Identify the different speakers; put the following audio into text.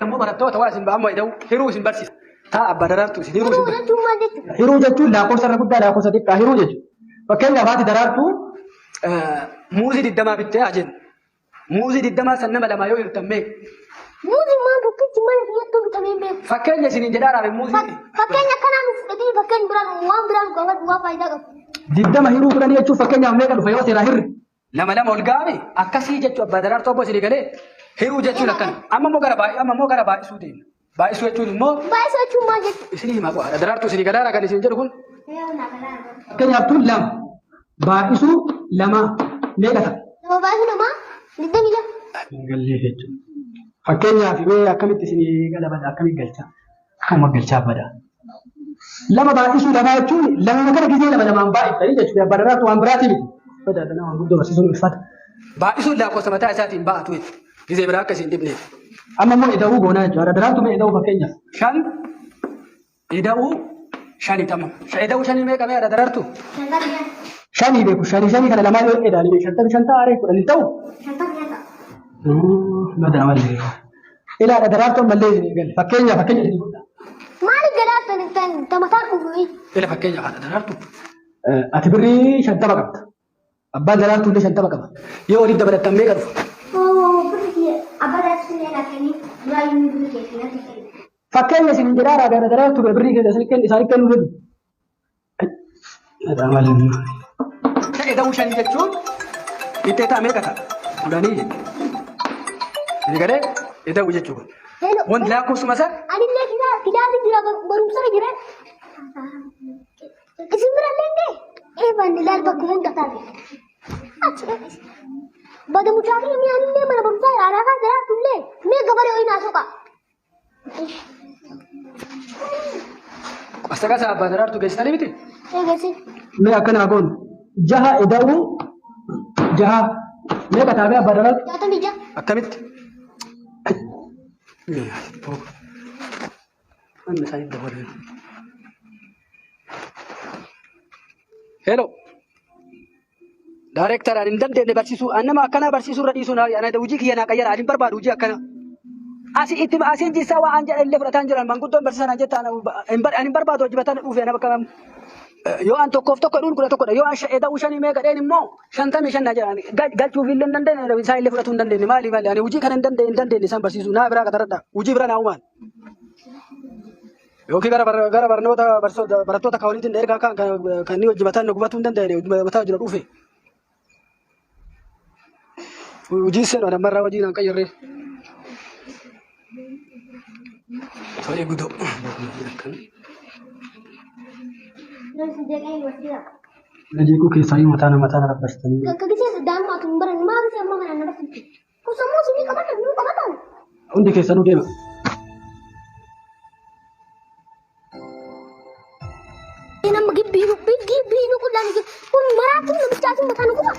Speaker 1: مو برتو تواسن بأمو يدو هيروز برسيس تا أبدرارتو هيروز
Speaker 2: Hiruu jechuun maal jechuudha?
Speaker 3: Hiruu jechuun lakkoofsa irra guddaa lakkoofsa xiqqaa hiruu jechuudha. Fakkeenyaaf haati daraartuu
Speaker 1: موزي ددما بيتي أجن موزي ددما سنما لما يو يرتمي
Speaker 2: Muuziin maal bakkitti mana biyyattuu bitamee beeku?
Speaker 1: فكين سنين جدارا من موزي
Speaker 2: Fakkeenya akkanaa nuuf fudhatee fakkeenya biraan waan biraan qabatu waan faayidaa qabu.
Speaker 3: diddama hiruu fudhanii jechuun fakkeenyaaf meeqa dhufa yoo seeraa hirri.
Speaker 1: لما والقامي أكاسي جتشو أبدرارتو بس اللي قاله هيرو جتشو لكن أما مو غربا أما مو غربا سودين بايسو جتشو مو
Speaker 2: Baay'isa jechuun maal jechuudha?
Speaker 1: إسلي ما قوى درارتو سنين جدارا كان يسنجر كون
Speaker 3: Fakkeenyaaf tun lama baay'isuu lama meeqa ta'a?
Speaker 2: Nama baay'isuu namaa 22.
Speaker 3: Gallee jechuudha. Fakkeenyaaf mee akkamitti isinii gala bada akkamitti galcha? Akkuma galchaa bada. Lama baay'isuu lama jechuun lama kana gisee lamaan baay'isa jechuudha. Badaraatu waan biraatii miti. Fadaadha waan guddoo barsiisuun uffata.
Speaker 1: بايسو لا قوة متى أساتين باتوي جزء براك سين تبني
Speaker 3: Amma immoo ida'uu goonaa jechuudha. Badaraatu mee ida'uu fakkeenyaaf.
Speaker 1: شان يداو شاني تمام يداو شاني ما كمان درارتو
Speaker 3: Shanii beeku shanii kana lamaan yoo edaalee shantamii shantaa aaree kudhanii ta'u. Mada malee. Ilaadha daraartuu mallee isinii galle fakkeenya isinii godha.
Speaker 2: Maaliif gadaatan tamataan dhufuuyi?
Speaker 1: إلا فكين على درارتو
Speaker 3: Ati birrii shantama qabda. Abbaan daraartuu illee shantama qaba.
Speaker 1: يو ريد بدأ تمي كرفو
Speaker 2: Birrii abbaa daachisuun laatanii duraayyuu ni birrii keessatti natti kennu.
Speaker 3: Fakkeenya isin jedhaa daraartuu birrii keessa isaanii kennuu jedhu. Mada malee.
Speaker 1: يداو شاني جتشون يتتا مي كتا وداني ini kade يداو جتشون
Speaker 2: Hello.
Speaker 1: وان لا كوس مسا
Speaker 2: Anillee kitaabni jira barumsa jira. Isin birallee indee? Eebaan ilaal bakka hunda taate. Achi bada mucaatii mi anillee mana barumsaa yaadaa kan jiraatullee mee gabaree ho'i naasoo qaba.
Speaker 1: أستغاث أبا درارتو كيساني بيتي
Speaker 2: Eegasin.
Speaker 3: Mee akkana goon jaha ida'uu jaha mee kataabee abbaa daraartuu.
Speaker 2: Jaatamii jaa.
Speaker 1: أكملت أنا سعيد دبر هلو دايركتور أنا ندم ده برسيسو أنا ما كنا برسيسو رديسو أنا ده وجيك أنا كير أنا برباد وجي أكنا أسي إتم أسي جيسا وأنجا اللي فرتان جران من قدام برسنا جت أنا برباد وجي بتان أوفي أنا بكلام يو أنتو كوفتو كلون كلا تكودا يو أش إذا وشاني ميكا ديني مو شانتا ميشان نجاراني قال شوفي لين دندن أنا بيساي اللي فرتون دندن مالي أنا وجي كان دندن سام برسيسو نا برا كتردا وجي برا ناومان يو كي غرا برنو تا برسو برتو تا كاولي تندير كان نيو جبتان نقبتون دندن جبتان جرا أوفي وجي سنو أنا مرة وجي نانكا يري تولي بدو
Speaker 2: Nasi jaga yang wasila.
Speaker 3: Najiku keessaa mataa na rabbastanii.
Speaker 2: Kagisee sedang makin beran maa bisa maa mana nara sisi. Kau semua sini kapan nu kapan?
Speaker 3: Hundi keessanuu deema.
Speaker 2: Ini nama gibi biru kulan gitu. Pun marah tuh nama cacing mata nu kupa.